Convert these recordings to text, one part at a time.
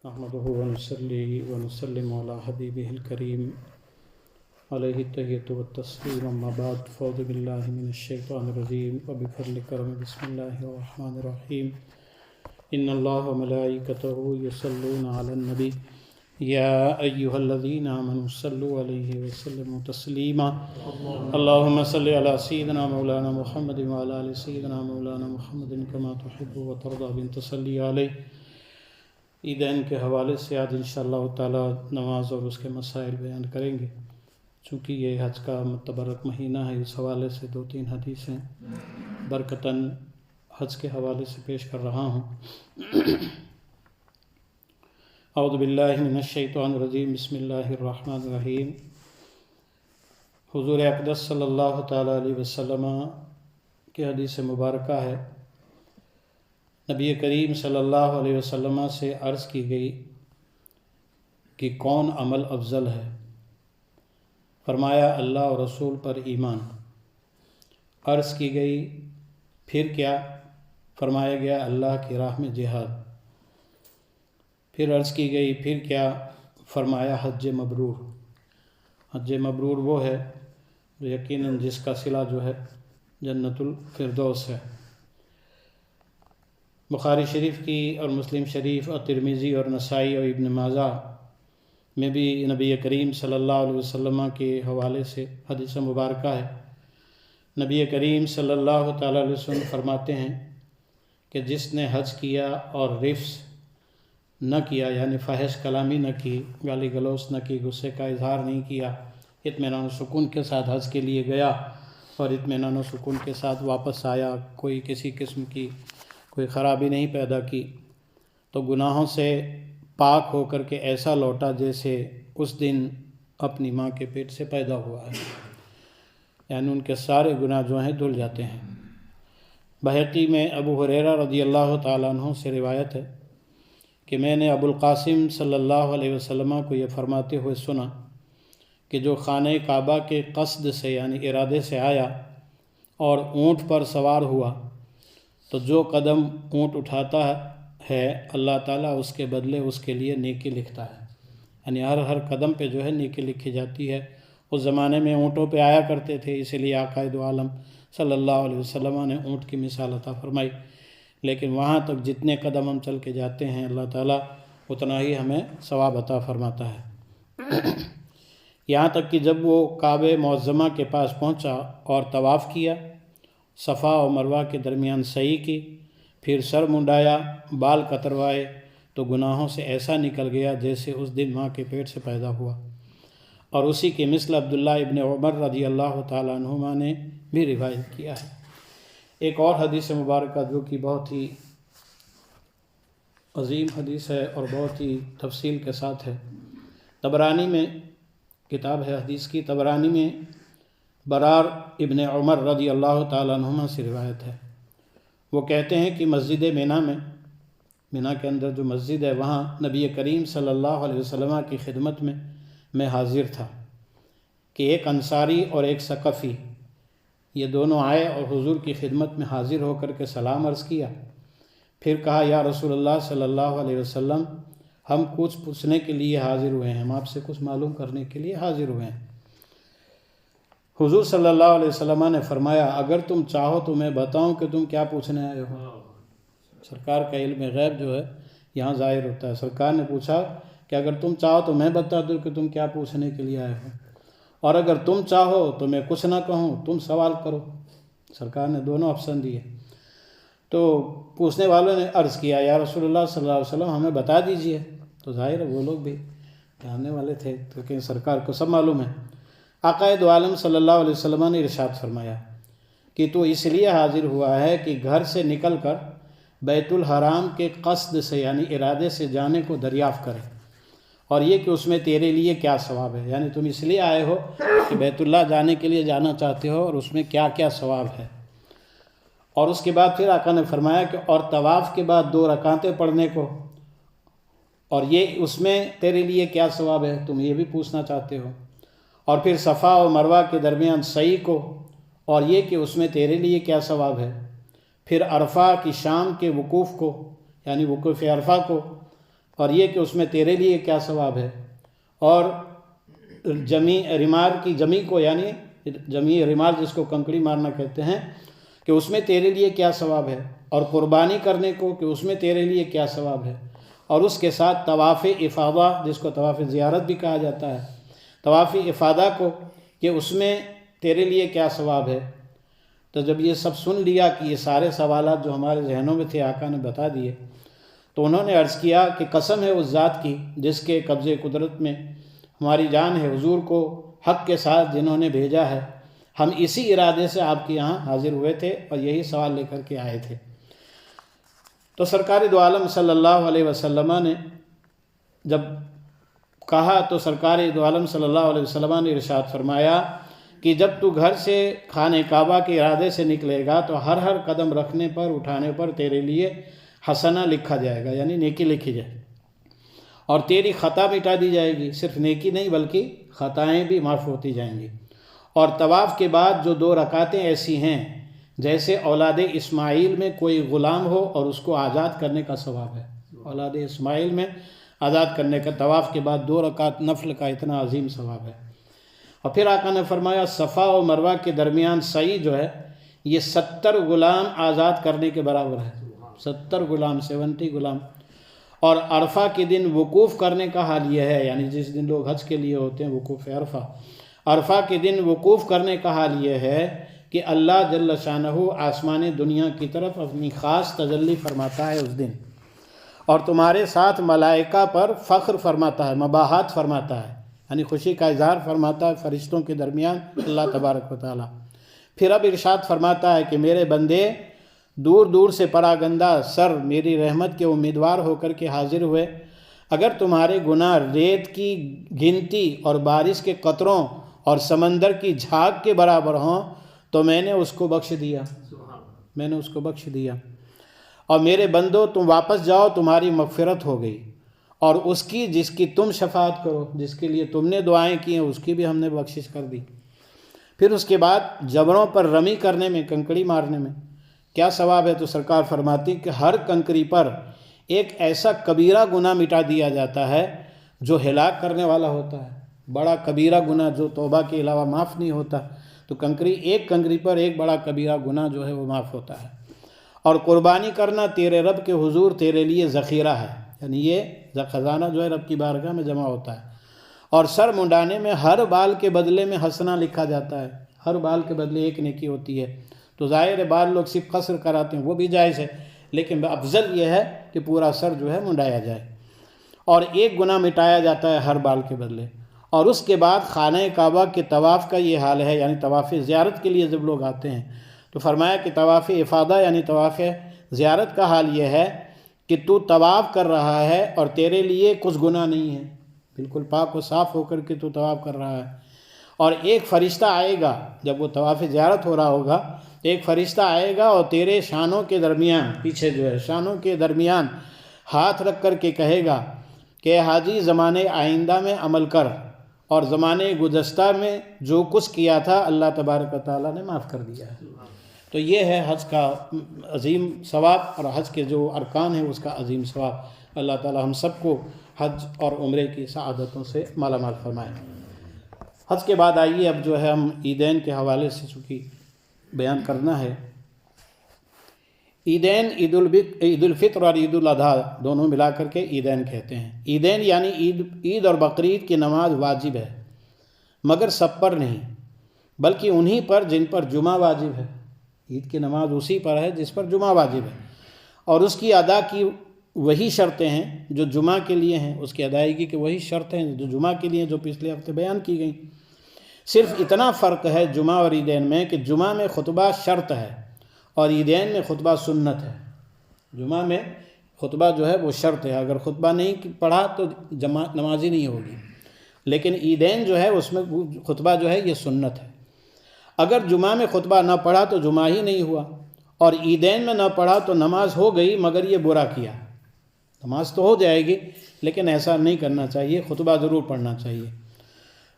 نحمده ونصلي ونسلم على حبيبه الكريم عليه التحية والتسليم أما بعد فأعوذ بالله من الشيطان الرجيم وبفضل كرم بسم الله الرحمن الرحيم إن الله وملائكته يصلون على النبي يا أيها الذين آمنوا صلوا عليه وسلموا تسليما اللهم صل على سيدنا مولانا محمد وعلى آل سيدنا مولانا محمد كما تحب وترضى بن تصلي عليه عیدین کے حوالے سے آج انشاءاللہ تعالی نماز اور اس کے مسائل بیان کریں گے۔ چونکہ یہ حج کا متبرک مہینہ ہے، اس حوالے سے 2-3 حدیثیں برکتاً حج کے حوالے سے پیش کر رہا ہوں۔ اعوذ باللہ من الشیطان الرجیم، بسم اللہ الرحمن الرحیم۔ حضور اقدس صلی اللہ تعالیٰ علیہ وسلم کی حدیث مبارکہ ہے، نبی کریم صلی اللہ علیہ وسلم سے عرض کی گئی کہ کون عمل افضل ہے؟ فرمایا اللہ اور رسول پر ایمان۔ عرض کی گئی پھر کیا؟ فرمایا گیا اللہ کی راہ میں جہاد۔ پھر عرض کی گئی پھر کیا؟ فرمایا حج مبرور۔ حج مبرور وہ ہے جو یقیناً جس کا صلہ جو ہے جنت الفردوس ہے۔ بخاری شریف کی اور مسلم شریف اور ترمذی اور نسائی اور ابن ماجہ میں بھی نبی کریم صلی اللہ علیہ وسلم کے حوالے سے حدیث مبارکہ ہے۔ نبی کریم صلی اللہ تعالیٰ علیہ وسلم فرماتے ہیں کہ جس نے حج کیا اور رفث نہ کیا، یعنی فحش کلامی نہ کی، گالی گلوچ نہ کی، غصے کا اظہار نہیں کیا، اطمینان و سکون کے ساتھ حج کے لیے گیا اور اطمینان و سکون کے ساتھ واپس آیا، کوئی کسی قسم کی کوئی خرابی نہیں پیدا کی، تو گناہوں سے پاک ہو کر کے ایسا لوٹا جیسے اس دن اپنی ماں کے پیٹ سے پیدا ہوا ہے، یعنی ان کے سارے گناہ جو ہیں دھل جاتے ہیں۔ بحقی میں ابو ہریرہ رضی اللہ تعالیٰ عنہ سے روایت ہے کہ میں نے ابو القاسم صلی اللہ علیہ وسلم کو یہ فرماتے ہوئے سنا کہ جو خانہ کعبہ کے قصد سے یعنی ارادے سے آیا اور اونٹ پر سوار ہوا تو جو قدم اونٹ اٹھاتا ہے اللہ تعالیٰ اس کے بدلے اس کے لیے نیکی لکھتا ہے، یعنی ہر قدم پہ جو ہے نیکی لکھی جاتی ہے۔ اس زمانے میں اونٹوں پہ آیا کرتے تھے، اسی لیے آقا دو عالم صلی اللہ علیہ وسلم نے اونٹ کی مثال عطا فرمائی، لیکن وہاں تک جتنے قدم ہم چل کے جاتے ہیں اللہ تعالیٰ اتنا ہی ہمیں ثواب عطا فرماتا ہے۔ یہاں تک کہ جب وہ کعبہ معظمہ کے پاس پہنچا اور طواف کیا، صفا اور مروہ کے درمیان سعی کی، پھر سر منڈایا، بال کتروائے، تو گناہوں سے ایسا نکل گیا جیسے اس دن ماں کے پیٹ سے پیدا ہوا۔ اور اسی کے مثل عبداللہ ابن عمر رضی اللہ تعالیٰ عنہما نے بھی روایت کیا ہے۔ ایک اور حدیث مبارکہ جو کہ بہت ہی عظیم حدیث ہے اور بہت ہی تفصیل کے ساتھ ہے، طبرانی میں کتاب ہے حدیث کی، طبرانی میں برار ابن عمر رضی اللہ تعالیٰ عنہما سے روایت ہے۔ وہ کہتے ہیں کہ مسجد مینا کے اندر جو مسجد ہے وہاں نبی کریم صلی اللہ علیہ وسلم کی خدمت میں حاضر تھا کہ ایک انصاری اور ایک ثقفی یہ دونوں آئے اور حضور کی خدمت میں حاضر ہو کر کے سلام عرض کیا۔ پھر کہا یا رسول اللہ صلی اللہ علیہ وسلم، ہم کچھ پوچھنے کے لیے حاضر ہوئے ہیں، ہم آپ سے کچھ معلوم کرنے کے لیے حاضر ہوئے ہیں۔ حضور صلی اللہ علیہ وسلم نے فرمایا اگر تم چاہو تو میں بتاؤں کہ تم کیا پوچھنے آئے ہو۔ سرکار کا علم غیب جو ہے یہاں ظاہر ہوتا ہے۔ سرکار نے پوچھا کہ اگر تم چاہو تو میں بتا دوں کہ تم کیا پوچھنے کے لیے آئے ہو، اور اگر تم چاہو تو میں کچھ نہ کہوں، تم سوال کرو۔ سرکار نے دونوں آپشن دیے۔ تو پوچھنے والوں نے عرض کیا یا رسول اللہ صلی اللہ علیہ وسلم ہمیں بتا دیجئے۔ تو ظاہر ہے وہ لوگ بھی جاننے والے تھے کیونکہ سرکار کو سب معلوم ہے۔ آقا دو عالم صلی اللہ علیہ وسلم نے ارشاد فرمایا کہ تو اس لیے حاضر ہوا ہے کہ گھر سے نکل کر بیت الحرام کے قصد سے یعنی ارادے سے جانے کو دریافت کرے، اور یہ کہ اس میں تیرے لیے کیا ثواب ہے، یعنی تم اس لیے آئے ہو کہ بیت اللہ جانے کے لیے جانا چاہتے ہو اور اس میں کیا کیا ثواب ہے۔ اور اس کے بعد پھر آقا نے فرمایا کہ اور طواف کے بعد 2 رکعتیں پڑھنے کو، اور یہ اس میں تیرے لیے کیا ثواب ہے، تم یہ بھی پوچھنا چاہتے ہو۔ اور پھر صفا و مروہ کے درمیان سعی کو، اور یہ کہ اس میں تیرے لیے کیا ثواب ہے۔ پھر عرفہ کی شام کے وقوف کو یعنی وقوف عرفہ کو، اور یہ کہ اس میں تیرے لیے کیا ثواب ہے، اور جمی کو یعنی جمی رمال جس کو کنکڑی مارنا کہتے ہیں کہ اس میں تیرے لیے کیا ثواب ہے، اور قربانی کرنے کو کہ اس میں تیرے لیے کیا ثواب ہے، اور اس کے ساتھ طواف افاضہ جس کو طواف زیارت بھی کہا جاتا ہے، طواف افاضہ کو کہ اس میں تیرے لیے کیا ثواب ہے۔ تو جب یہ سب سن لیا کہ یہ سارے سوالات جو ہمارے ذہنوں میں تھے آقا نے بتا دیے، تو انہوں نے عرض کیا کہ قسم ہے اس ذات کی جس کے قبضے قدرت میں ہماری جان ہے، حضور کو حق کے ساتھ جنہوں نے بھیجا ہے، ہم اسی ارادے سے آپ کے یہاں حاضر ہوئے تھے اور یہی سوال لے کر کے آئے تھے۔ تو سرکار دو عالم صلی اللہ علیہ وسلم نے جب کہا تو سرکار دو عالم صلی اللہ علیہ وسلم نے ارشاد فرمایا کہ جب تو گھر سے خانہ کعبہ کے ارادے سے نکلے گا تو ہر قدم رکھنے پر اٹھانے پر تیرے لیے حسنہ لکھا جائے گا، یعنی نیکی لکھی جائے، اور تیری خطا مٹا دی جائے گی، صرف نیکی نہیں بلکہ خطائیں بھی معاف ہوتی جائیں گی۔ اور طواف کے بعد جو 2 رکعتیں ایسی ہیں جیسے اولاد اسماعیل میں کوئی غلام ہو اور اس کو آزاد کرنے کا ثواب ہے، اولاد اسماعیل میں آزاد کرنے کا طواف کے بعد 2 رکعت نفل کا اتنا عظیم ثواب ہے۔ اور پھر آقا نے فرمایا صفا و مروہ کے درمیان سعی جو ہے یہ 70 غلام آزاد کرنے کے برابر ہے، 70 غلام 70 غلام۔ اور عرفہ کے دن وقوف کرنے کا حال یہ ہے، یعنی جس دن لوگ حج کے لیے ہوتے ہیں وقوف عرفہ کے دن وقوف کرنے کا حال یہ ہے کہ اللہ جل شانہ آسمان دنیا کی طرف اپنی خاص تجلی فرماتا ہے اس دن، اور تمہارے ساتھ ملائکہ پر فخر فرماتا ہے، مباحات فرماتا ہے، یعنی خوشی کا اظہار فرماتا ہے فرشتوں کے درمیان اللہ تبارک و تعالی۔ پھر اب ارشاد فرماتا ہے کہ میرے بندے دور دور سے پراگندہ سر میری رحمت کے امیدوار ہو کر کے حاضر ہوئے، اگر تمہارے گناہ ریت کی گنتی اور بارش کے قطروں اور سمندر کی جھاگ کے برابر ہوں تو میں نے اس کو بخش دیا، اور میرے بندو تم واپس جاؤ، تمہاری مغفرت ہو گئی، اور اس کی جس کی تم شفاعت کرو، جس کے لیے تم نے دعائیں کی ہیں اس کی بھی ہم نے بخشش کر دی۔ پھر اس کے بعد جبڑوں پر رمی کرنے میں، کنکڑی مارنے میں کیا ثواب ہے؟ تو سرکار فرماتی کہ ہر کنکری پر ایک ایسا کبیرہ گناہ مٹا دیا جاتا ہے جو ہلاک کرنے والا ہوتا ہے، بڑا کبیرہ گناہ جو توبہ کے علاوہ معاف نہیں ہوتا، تو ایک کنکری پر ایک بڑا کبیرہ گناہ جو ہے وہ معاف ہوتا ہے۔ اور قربانی کرنا تیرے رب کے حضور تیرے لیے ذخیرہ ہے، یعنی یہ خزانہ جو ہے رب کی بارگاہ میں جمع ہوتا ہے۔ اور سر منڈانے میں ہر بال کے بدلے میں حسنہ لکھا جاتا ہے، ہر بال کے بدلے ایک نیکی ہوتی ہے۔ تو ظاہر بال لوگ صرف قصر کراتے ہیں، وہ بھی جائز ہے، لیکن افضل یہ ہے کہ پورا سر جو ہے منڈایا جائے، اور ایک گناہ مٹایا جاتا ہے ہر بال کے بدلے۔ اور اس کے بعد خانہ کعبہ کے طواف کا یہ حال ہے، یعنی طواف زیارت کے لیے جب لوگ آتے ہیں تو فرمایا کہ طواف افاضہ یعنی طواف زیارت کا حال یہ ہے کہ تو طواف کر رہا ہے اور تیرے لیے کچھ گناہ نہیں ہے، بالکل پاک و صاف ہو کر کے تو طواف کر رہا ہے، اور ایک فرشتہ آئے گا جب وہ طواف زیارت ہو رہا ہوگا، ایک فرشتہ آئے گا اور تیرے شانوں کے درمیان، پیچھے جو ہے شانوں کے درمیان ہاتھ رکھ کر کے کہے گا کہ حاجی زمانے آئندہ میں عمل کر، اور زمانے گزشتہ میں جو کچھ کیا تھا اللہ تبارک و تعالیٰ نے معاف کر دیا ہے۔ تو یہ ہے حج کا عظیم ثواب، اور حج کے جو ارکان ہیں اس کا عظیم ثواب۔ اللہ تعالیٰ ہم سب کو حج اور عمرے کی سعادتوں سے مالا مال فرمائے۔ حج کے بعد آئیے اب جو ہے ہم عیدین کے حوالے سے چونکہ بیان کرنا ہے۔ عیدین عید الفطر اور عید الاضحیٰ دونوں ملا کر کے عیدین کہتے ہیں۔ عیدین یعنی عید اور بقرعید کی نماز واجب ہے، مگر سب پر نہیں، بلکہ انہی پر جن پر جمعہ واجب ہے۔ عید کی نماز اسی پر ہے جس پر جمعہ واجب ہے، اور اس کی ادا کی وہی شرطیں ہیں جو جمعہ کے لیے ہیں، اس کی ادائیگی کے وہی شرطیں ہیں جو جمعہ کے لیے جو پچھلے ہفتے بیان کی گئیں۔ صرف اتنا فرق ہے جمعہ اور عیدین میں کہ جمعہ میں خطبہ شرط ہے اور عیدین میں خطبہ سنت ہے۔ جمعہ میں خطبہ جو ہے وہ شرط ہے، اگر خطبہ نہیں پڑھا تو نماز ہی نہیں ہوگی، لیکن عیدین جو ہے اس میں خطبہ جو ہے یہ سنت ہے۔ اگر جمعہ میں خطبہ نہ پڑھا تو جمعہ ہی نہیں ہوا، اور عیدین میں نہ پڑھا تو نماز ہو گئی مگر یہ برا کیا۔ نماز تو ہو جائے گی لیکن ایسا نہیں کرنا چاہیے، خطبہ ضرور پڑھنا چاہیے۔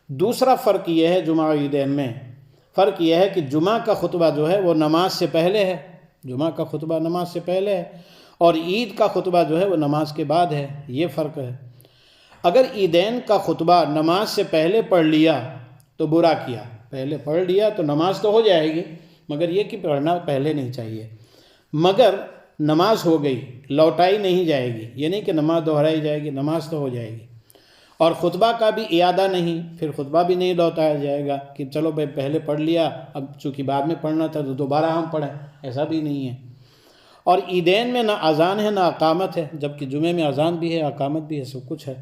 دوسرا فرق یہ ہے جمعہ و عیدین میں، فرق یہ ہے کہ جمعہ کا خطبہ جو ہے وہ نماز سے پہلے ہے، جمعہ کا خطبہ نماز سے پہلے ہے، اور عید کا خطبہ جو ہے وہ نماز کے بعد ہے، یہ فرق ہے۔ اگر عیدین کا خطبہ نماز سے پہلے پڑھ لیا تو برا کیا، پہلے پڑھ لیا تو نماز تو ہو جائے گی، مگر یہ کہ پڑھنا پہلے نہیں چاہیے۔ مگر نماز ہو گئی، لوٹائی نہیں جائے گی، یہ نہیں کہ نماز دہرائی جائے گی، نماز تو ہو جائے گی۔ اور خطبہ کا بھی اعادہ نہیں، پھر خطبہ بھی نہیں لوٹایا جائے گا کہ چلو بھائی پہلے پڑھ لیا، اب چونکہ بعد میں پڑھنا تھا تو دوبارہ ہم پڑھیں، ایسا بھی نہیں ہے۔ اور عیدین میں نہ اذان ہے نہ اقامت ہے، جبکہ جمعے میں اذان بھی ہے، اقامت بھی ہے، سب کچھ ہے،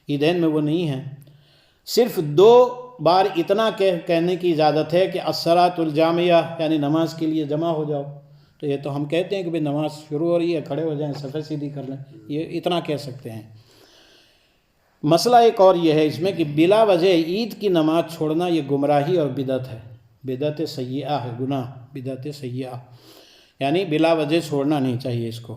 عیدین میں وہ نہیں ہے۔ صرف 2 بار اتنا کہنے کی اجازت ہے کہ الصلاۃ الجامعہ، یعنی نماز کے لیے جمع ہو جاؤ۔ تو یہ تو ہم کہتے ہیں کہ بھئی نماز شروع ہو رہی ہے، کھڑے ہو جائیں، صفیں سیدھی کر لیں، یہ اتنا کہہ سکتے ہیں۔ مسئلہ ایک اور یہ ہے اس میں کہ بلا وجہ عید کی نماز چھوڑنا یہ گمراہی اور بدعت ہے، بدعت سیئہ ہے، گناہ، بدعت سیئہ، یعنی بلا وجہ چھوڑنا نہیں چاہیے اس کو۔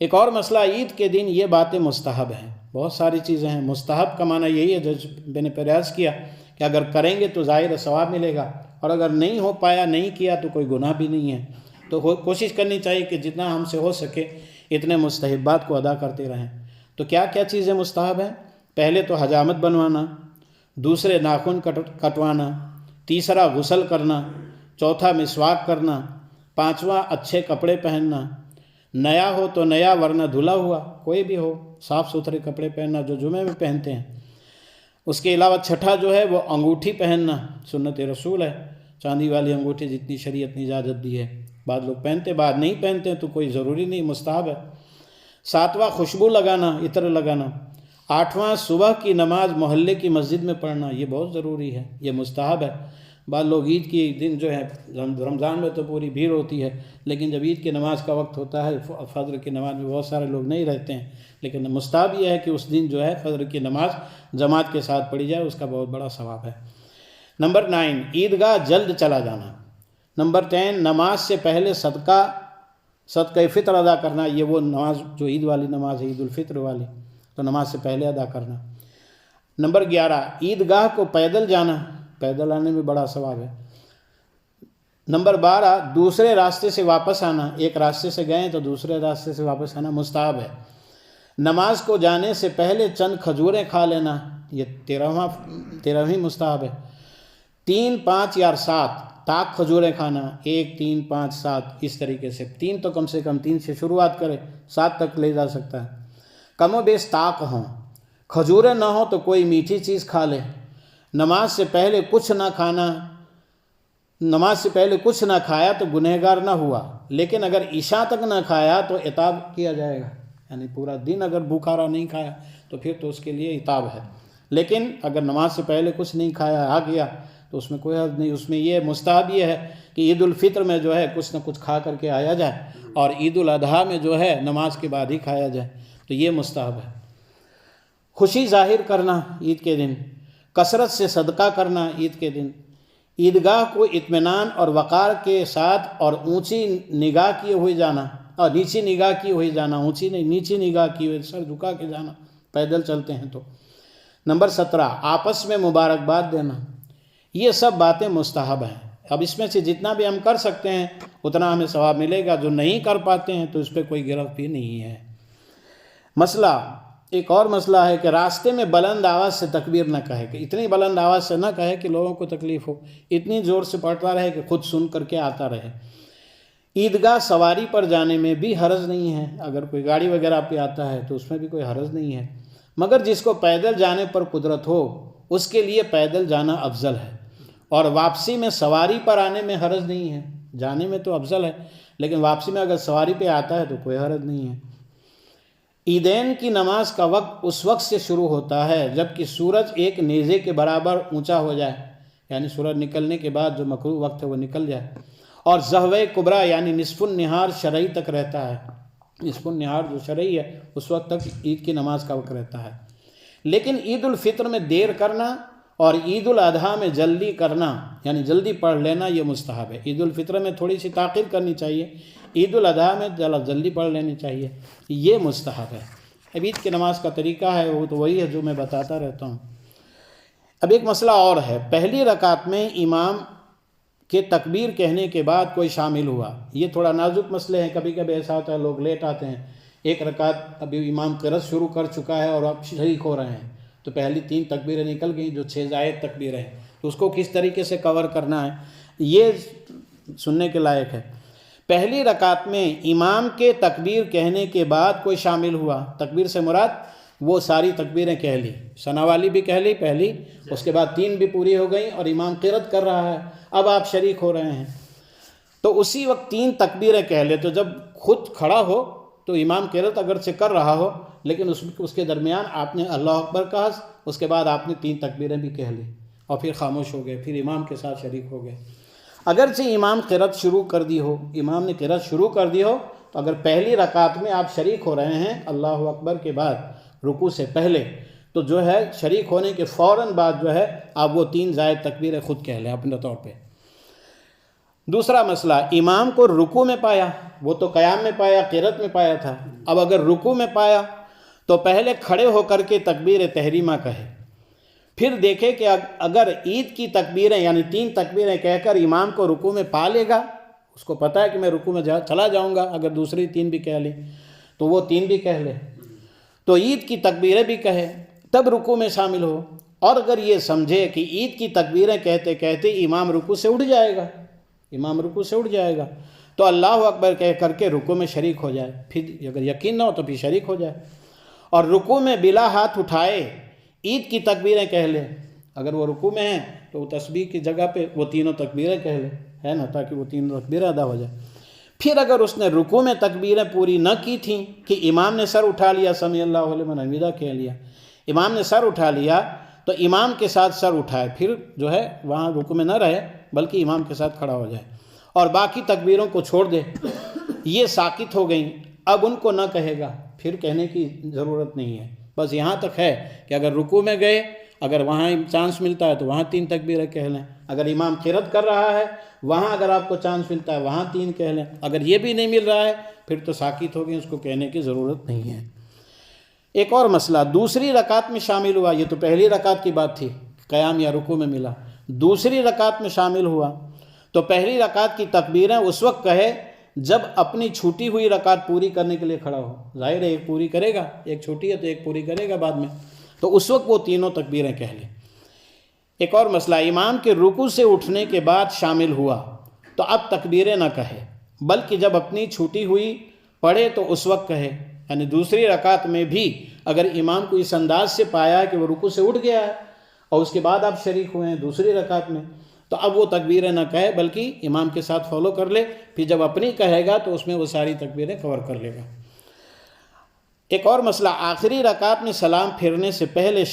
ایک اور مسئلہ، عید کے دن یہ باتیں مستحب ہیں، بہت ساری چیزیں ہیں۔ مستحب کا معنی یہی ہے جو میں نے پریاس کیا کہ اگر کریں گے تو ظاہر ثواب ملے گا، اور اگر نہیں ہو پایا، نہیں کیا تو کوئی گناہ بھی نہیں ہے۔ تو کوشش کرنی چاہیے کہ جتنا ہم سے ہو سکے اتنے مستحبات کو ادا کرتے رہیں۔ تو کیا کیا چیزیں مستحب ہیں؟ پہلے تو حجامت بنوانا، دوسرے ناخن کٹوانا، تیسرا غسل کرنا، چوتھا مسواک کرنا، پانچواں اچھے کپڑے پہننا، نیا ہو تو نیا ورنہ دھلا ہوا کوئی بھی ہو، صاف ستھرے کپڑے پہننا جو جمعے میں پہنتے ہیں۔ اس کے علاوہ چھٹا جو ہے وہ انگوٹھی پہننا، سنت رسول ہے، چاندی والی انگوٹھی جتنی شریعت نے اجازت دی ہے، بعض لوگ پہنتے بعض نہیں پہنتے تو کوئی ضروری نہیں، مستحب ہے۔ ساتواں خوشبو لگانا، عطر لگانا۔ آٹھواں صبح کی نماز محلے کی مسجد میں پڑھنا، یہ بہت ضروری ہے، یہ مستحب ہے۔ بعض لوگ عید کی دن جو ہے، رمضان میں تو پوری بھیڑ ہوتی ہے، لیکن جب عید کی نماز کا وقت ہوتا ہے، فجر کی نماز میں بہت سارے لوگ نہیں رہتے ہیں، لیکن مستحب یہ ہے کہ اس دن جو ہے فجر کی نماز جماعت کے ساتھ پڑھی جائے، اس کا بہت بڑا ثواب ہے۔ نمبر 9، عیدگاہ جلد چلا جانا۔ نمبر 10، نماز سے پہلے صدقہ فطر ادا کرنا، یہ وہ نماز جو عید والی نماز ہے، عید الفطر والی، تو نماز سے پہلے ادا کرنا۔ نمبر 11، عیدگاہ کو پیدل جانا، پیدل آنے میں بڑا ثواب ہے۔ نمبر 12، دوسرے راستے سے واپس آنا، ایک راستے سے گئے تو دوسرے راستے سے واپس آنا مستحب ہے۔ نماز کو جانے سے پہلے چند کھجوریں کھا لینا، یہ 13ویں مستحب ہے۔ 3، 5 یا 7 تاک کھجوریں کھانا، 1، 3، 5، 7 اس طریقے سے، 3 تو کم سے کم 3 سے شروعات کرے، 7 تک لے جا سکتا ہے۔ کم و بیش تاک ہوں، کھجوریں نہ ہوں تو کوئی میٹھی چیز کھا لے۔ نماز سے پہلے کچھ نہ کھانا، نماز سے پہلے کچھ نہ کھایا تو گنہگار نہ ہوا، لیکن اگر عشاء تک نہ کھایا تو عتاب کیا جائے گا، یعنی پورا دن اگر بھوکا رہا نہیں کھایا تو پھر تو اس کے لیے عتاب ہے۔ لیکن اگر نماز سے پہلے کچھ نہیں کھایا آ گیا تو اس میں کوئی حرج نہیں۔ اس میں یہ مستحب یہ ہے کہ عید الفطر میں جو ہے کچھ نہ کچھ کھا کر کے آیا جائے، اور عید الاضحیٰ میں جو ہے نماز کے بعد ہی کھایا جائے، تو یہ مستحب ہے۔ خوشی ظاہر کرنا عید کے دن، کثرت سے صدقہ کرنا عید کے دن، عیدگاہ کو اطمینان اور وقار کے ساتھ اور اونچی نگاہ کیے ہوئے جانا، اور نیچی نگاہ کیے ہوئے جانا، اونچی نہیں نیچی نگاہ کیے ہوئے، سر جھکا کے جانا، پیدل چلتے ہیں تو۔ نمبر 17، آپس میں مبارکباد دینا، یہ سب باتیں مستحب ہیں۔ اب اس میں سے جتنا بھی ہم کر سکتے ہیں اتنا ہمیں ثواب ملے گا، جو نہیں کر پاتے ہیں تو اس پہ کوئی گرفت بھی نہیں ہے۔ مسئلہ، ایک اور مسئلہ ہے کہ راستے میں بلند آواز سے تکبیر نہ کہے، کہ اتنی بلند آواز سے نہ کہے کہ لوگوں کو تکلیف ہو، اتنی زور سے پڑھتا رہے کہ خود سن کر کے آتا رہے۔ عیدگاہ سواری پر جانے میں بھی حرج نہیں ہے، اگر کوئی گاڑی وغیرہ پہ آتا ہے تو اس میں بھی کوئی حرج نہیں ہے، مگر جس کو پیدل جانے پر قدرت ہو اس کے لیے پیدل جانا افضل ہے، اور واپسی میں سواری پر آنے میں حرج نہیں ہے، جانے میں تو افضل ہے لیکن واپسی میں اگر سواری پہ آتا ہے تو کوئی حرج نہیں ہے۔ عیدین کی نماز کا وقت اس وقت سے شروع ہوتا ہے جب کہ سورج ایک نیزے کے برابر اونچا ہو جائے، یعنی سورج نکلنے کے بعد جو مکروہ وقت ہے وہ نکل جائے، اور زہوہ کبریٰ یعنی نصف النہار شرعی تک رہتا ہے، نصف النہار جو شرعی ہے اس وقت تک عید کی نماز کا وقت رہتا ہے۔ لیکن عید الفطر میں دیر کرنا اور عید الاضحیٰ میں جلدی کرنا، یعنی جلدی پڑھ لینا، یہ مستحب ہے۔ عید الفطر میں تھوڑی سی تاخیر کرنی چاہیے، عید الاضحیٰ میں جلدی پڑھ لینی چاہیے، یہ مستحب ہے۔ اب عید کی نماز کا طریقہ ہے وہ تو وہی ہے جو میں بتاتا رہتا ہوں۔ اب ایک مسئلہ اور ہے، پہلی رکعت میں امام کہ تکبیر کہنے کے بعد کوئی شامل ہوا. یہ تھوڑا نازک مسئلے ہیں. کبھی کبھی ایسا ہوتا ہے لوگ لیٹ آتے ہیں, ایک رکعت ابھی امام قرأت شروع کر چکا ہے اور آپ شریک ہو رہے ہیں, تو پہلی 3 تکبیریں نکل گئیں جو 6 زائد تکبیریں ہیں, تو اس کو کس طریقے سے کور کرنا ہے یہ سننے کے لائق ہے. پہلی رکعت میں امام کے تکبیر کہنے کے بعد کوئی شامل ہوا, تکبیر سے مراد وہ ساری تکبیریں کہہ لی, ثنا والی بھی کہہ لی پہلی, اس کے بعد 3 بھی پوری ہو گئیں اور امام قرأت کر رہا ہے, اب آپ شریک ہو رہے ہیں, تو اسی وقت 3 تکبیریں کہہ لے. تو جب خود کھڑا ہو تو امام قرأت اگرچہ کر رہا ہو لیکن اس کے درمیان آپ نے اللہ اکبر کہا, اس کے بعد آپ نے 3 تکبیریں بھی کہہ لی اور پھر خاموش ہو گئے, پھر امام کے ساتھ شریک ہو گئے. اگرچہ امام قرأت شروع کر دی ہو, امام نے قرأت شروع کر دی ہو, تو اگر پہلی رکعت میں آپ شریک ہو رہے ہیں اللہ اکبر کے بعد رکوع سے پہلے, تو جو ہے شریک ہونے کے فوراً بعد جو ہے آپ وہ 3 زائد تکبیریں خود کہہ لیں اپنے طور پہ. دوسرا مسئلہ, امام کو رکوع میں پایا, وہ تو قیام میں پایا, قرأت میں پایا تھا, اب اگر رکوع میں پایا تو پہلے کھڑے ہو کر کے تکبیر تحریمہ کہے, پھر دیکھے کہ اگر عید کی تکبیریں یعنی 3 تکبیریں کہہ کر امام کو رکوع میں پا لے گا, اس کو پتہ ہے کہ میں رکوع میں چلا جاؤں گا, اگر دوسری 3 بھی کہہ لی تو وہ 3 بھی کہہ لے, تو عید کی تکبیریں بھی کہے تب رکوع میں شامل ہو. اور اگر یہ سمجھے کہ عید کی تکبیریں کہتے کہتے امام رکوع سے اٹھ جائے گا, تو اللہ اکبر کہہ کر کے رکوع میں شریک ہو جائے, پھر اگر یقین نہ ہو تو پھر شریک ہو جائے, اور رکوع میں بلا ہاتھ اٹھائے عید کی تکبیریں کہہ لے. اگر وہ رکوع میں ہیں تو وہ تسبیح کی جگہ پہ وہ 3 تکبیریں کہہ لے, ہے نا, تاکہ وہ 3 تکبیریں ادا ہو جائے. پھر اگر اس نے رکوع میں تکبیریں پوری نہ کی تھیں کہ امام نے سر اٹھا لیا, سمیع اللہ لمن حمیدہ کہہ لیا, امام نے سر اٹھا لیا, تو امام کے ساتھ سر اٹھائے, پھر جو ہے وہاں رکوع میں نہ رہے بلکہ امام کے ساتھ کھڑا ہو جائے, اور باقی تکبیروں کو چھوڑ دے. یہ ساکت ہو گئیں, اب ان کو نہ کہے گا, پھر کہنے کی ضرورت نہیں ہے. بس یہاں تک ہے کہ اگر رکوع میں گئے, اگر وہاں چانس ملتا ہے تو وہاں 3 تکبیریں کہہ لیں, اگر امام قرأت کر رہا ہے وہاں اگر آپ کو چانس ملتا ہے وہاں 3 کہہ لیں, اگر یہ بھی نہیں مل رہا ہے پھر تو ساکت ہو گئے, اس کو کہنے کی ضرورت نہیں ہے. ایک اور مسئلہ, دوسری رکعت میں شامل ہوا, یہ تو پہلی رکعت کی بات تھی, قیام یا رکوع میں ملا, دوسری رکعت میں شامل ہوا تو پہلی رکعت کی تکبیریں اس وقت کہے جب اپنی چھوٹی ہوئی رکعت پوری کرنے کے لیے کھڑا ہو. ظاہر ہے ایک پوری کرے گا, ایک چھوٹی ہے تو ایک پوری کرے گا بعد میں, تو اس وقت وہ 3 تکبیریں کہہ لے. ایک اور مسئلہ, امام کے رکوع سے اٹھنے کے بعد شامل ہوا تو اب تکبیریں نہ کہے بلکہ جب اپنی چھوٹی ہوئی پڑھے تو اس وقت کہے. یعنی دوسری رکعت میں بھی اگر امام کو اس انداز سے پایا کہ وہ رکوع سے اٹھ گیا ہے اور اس کے بعد آپ شریک ہوئے ہیں دوسری رکعت میں, تو اب وہ تکبیریں نہ کہے بلکہ امام کے ساتھ فالو کر لے, پھر جب اپنی کہے گا تو اس میں وہ ساری تکبیریں کور کر لے گا. ایک اور مسئلہ, آخری رکعت میں سلام پھیرنے سے پہلے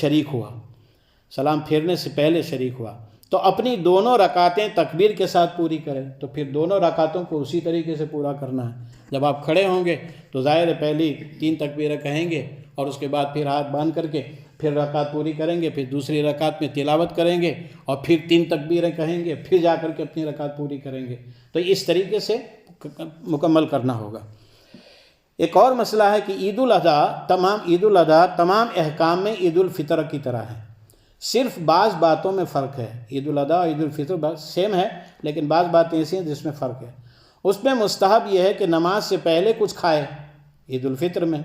شریک ہوا, تو اپنی دونوں رکعتیں تکبیر کے ساتھ پوری کرے, تو پھر دونوں رکعتوں کو اسی طریقے سے پورا کرنا ہے. جب آپ کھڑے ہوں گے تو ظاہر ہے پہلی 3 تکبیریں کہیں گے اور اس کے بعد پھر ہاتھ باندھ کر کے پھر رکعت پوری کریں گے, پھر دوسری رکعت میں تلاوت کریں گے اور پھر 3 تکبیریں کہیں گے, پھر جا کر کے اپنی رکعت پوری کریں گے. تو اس طریقے سے مکمل کرنا ہوگا. ایک اور مسئلہ ہے کہ عید الاضحیٰ تمام احکام میں عید الفطر کی طرح ہے, صرف بعض باتوں میں فرق ہے. عید الاضحیٰ اور عید الفطر سیم ہے لیکن بعض باتیں ایسی ہیں جس میں فرق ہے. اس میں مستحب یہ ہے کہ نماز سے پہلے کچھ کھائے عید الفطر میں,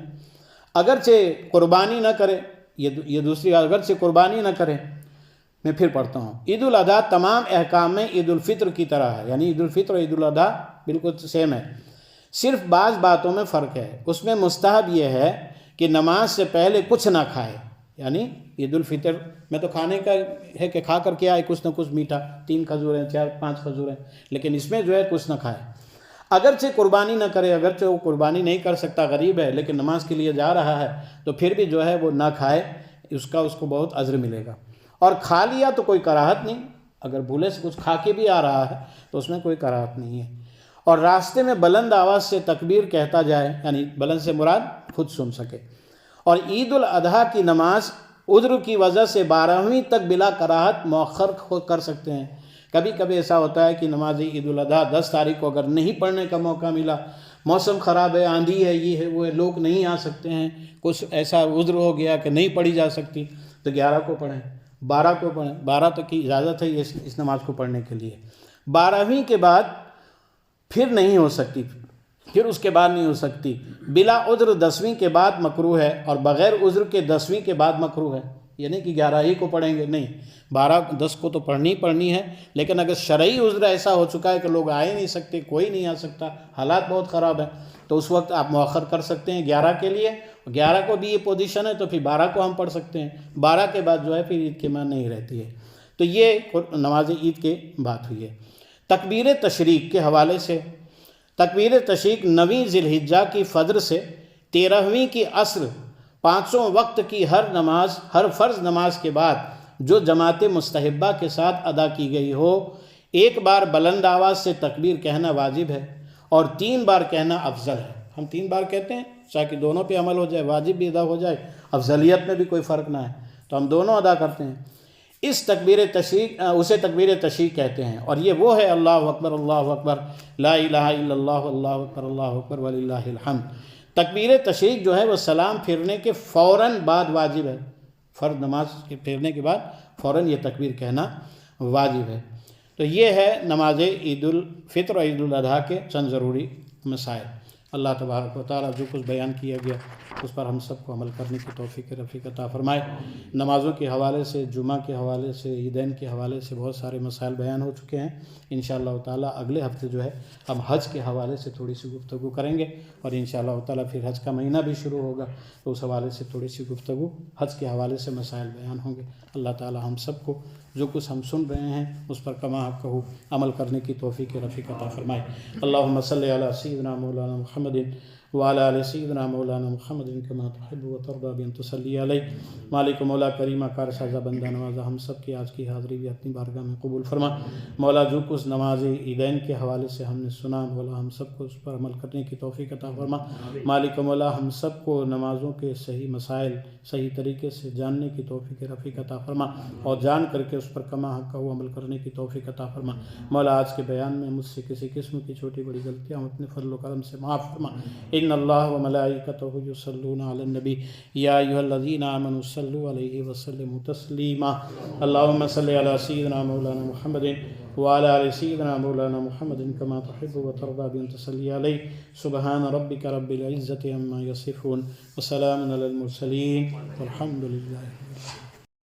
اگرچہ قربانی نہ کرے. یہ دوسری, اگرچہ قربانی نہ کرے. میں پھر پڑھتا ہوں, عید الاضحیٰ تمام احکام میں عید الفطر کی طرح ہے, یعنی عید الفطر اور عید الاضحیٰ بالکل سیم ہے, صرف بعض باتوں میں فرق ہے. اس میں مستحب یہ ہے کہ نماز سے پہلے کچھ نہ کھائے, یعنی عید الفطر میں تو کھانے کا ہے کہ کھا کر کے آئے کچھ نہ کچھ میٹھا, 3 کھجوریں 4-5 کھجوریں, لیکن اس میں جو ہے کچھ نہ کھائے. اگرچہ قربانی نہ کرے, اگرچہ وہ قربانی نہیں کر سکتا, غریب ہے لیکن نماز کے لیے جا رہا ہے, تو پھر بھی جو ہے وہ نہ کھائے, اس کو بہت اجر ملے گا. اور کھا لیا تو کوئی کراہت نہیں, اگر بھولے سے کچھ کھا کے بھی آ رہا ہے تو اس میں کوئی کراہت نہیں ہے. اور راستے میں بلند آواز سے تکبیر کہتا جائے, یعنی بلند سے مراد خود سن سکے. اور عید الاضحیٰ کی نماز عذر کی وجہ سے 12ویں تک بلا کراہت مؤخر کر سکتے ہیں. کبھی کبھی ایسا ہوتا ہے کہ نماز عید الاضحیٰ 10 تاریخ کو اگر نہیں پڑھنے کا موقع ملا, موسم خراب ہے, آندھی ہے, یہ ہے وہ ہے, لوگ نہیں آ سکتے ہیں, کچھ ایسا عذر ہو گیا کہ نہیں پڑھی جا سکتی, تو 11 کو پڑھیں, 12 کو پڑھیں. 12 تک کی اجازت ہے اس نماز کو پڑھنے کے لیے. 12ویں کے بعد پھر نہیں ہو سکتی، پھر اس کے بعد نہیں ہو سکتی۔ بلا عذر 10ویں کے بعد مکروہ ہے، اور بغیر عذر کے 10ویں کے بعد مکروہ ہے، یعنی کہ 11 ہی کو پڑھیں گے، نہیں 12 10 کو تو پڑھنی ہے، لیکن اگر شرعی عذر ایسا ہو چکا ہے کہ لوگ آ ہی نہیں سکتے، کوئی نہیں آ سکتا، حالات بہت خراب ہیں، تو اس وقت آپ مؤخر کر سکتے ہیں 11 کے لیے، 11 کو بھی یہ پوزیشن ہے تو پھر 12 کو ہم پڑھ سکتے ہیں، 12 کے بعد جو ہے پھر عید کی ماں نہیں رہتی ہے۔ تو یہ نماز عید کے بات ہوئی ہے۔ تکبیر تشریق کے حوالے سے، تکبیر تشریق 9ویں ذی الحجہ کی فجر سے 13ویں کی عصر 5 وقت کی ہر فرض نماز کے بعد جو جماعت مستحبہ کے ساتھ ادا کی گئی ہو، ایک بار بلند آواز سے تکبیر کہنا واجب ہے اور 3 بار کہنا افضل ہے۔ ہم 3 بار کہتے ہیں تاکہ دونوں پہ عمل ہو جائے، واجب بھی ادا ہو جائے، افضلیت میں بھی کوئی فرق نہ ہے، تو ہم دونوں ادا کرتے ہیں۔ اسے تکبیر تشریق کہتے ہیں، اور یہ وہ ہے اللہ اکبر لا الہ الا اللہ اللہ اکبر وللہ الحمد۔ تکبیر تشریق جو ہے وہ سلام پھرنے کے فوراً بعد واجب ہے، فرض نماز کے پھرنے کے بعد فوراً یہ تکبیر کہنا واجب ہے۔ تو یہ ہے نماز عید الفطر اور عید الاضحیٰ کے چند ضروری مسائل۔ اللہ تبارک و تعالیٰ جو کچھ بیان کیا گیا اس پر ہم سب کو عمل کرنے کی توفیق رفیق عطا فرمائے۔ نمازوں کے حوالے سے، جمعہ کے حوالے سے، عیدین کے حوالے سے بہت سارے مسائل بیان ہو چکے ہیں۔ انشاءاللہ تعالیٰ اگلے ہفتے جو ہے ہم حج کے حوالے سے تھوڑی سی گفتگو کریں گے، اور انشاءاللہ تعالیٰ پھر حج کا مہینہ بھی شروع ہوگا، تو اس حوالے سے تھوڑی سی گفتگو، حج کے حوالے سے مسائل بیان ہوں گے۔ اللہ تعالیٰ ہم سب کو جو کچھ ہم سن رہے ہیں اس پر کما حق کہو عمل کرنے کی توفیق رفیق عطا فرمائے۔ اللہم صلی علی سیدنا مولانا محمد وعلی آل سیدنا مولانا محمد کما تحب و ترضی بان تصلی علیہ۔ مالک مولا کریمہ کار سازہ بندہ نوازہ ہم سب کی آج کی حاضری بھی اپنی بارگاہ میں قبول فرما۔ مولا جو کچھ نماز عیدین کے حوالے سے ہم نے سنا، مولا ہم سب کو اس پر عمل کرنے کی توفیق عطا فرما۔ مالک مولا ہم سب کو نمازوں کے صحیح مسائل صحیح طریقے سے جاننے کی توفیق رفیق عطا فرما، اور جان کر کے اس پر کما حق کہو عمل کرنے کی توفیق عطا فرما۔ مولا آج کے بیان میں مجھ سے کسی قسم کی چھوٹی بڑی غلطیاں اپنے فضل و کرم سے معاف فرما۔ ان اللہ و ملائکتہ یصلون علی النبی یا ایھا الذین آمنوا صلوا علیہ وسلموا تسلیما۔ اللہم صلی علی سیدنا مولانا محمد وعلی آل سیدنا مولانا محمد کما تحب و ترضی بان تصلی علیہ۔ سبحان ربک رب العزۃ عما یصفون وسلام علی المرسلین والحمد للہ۔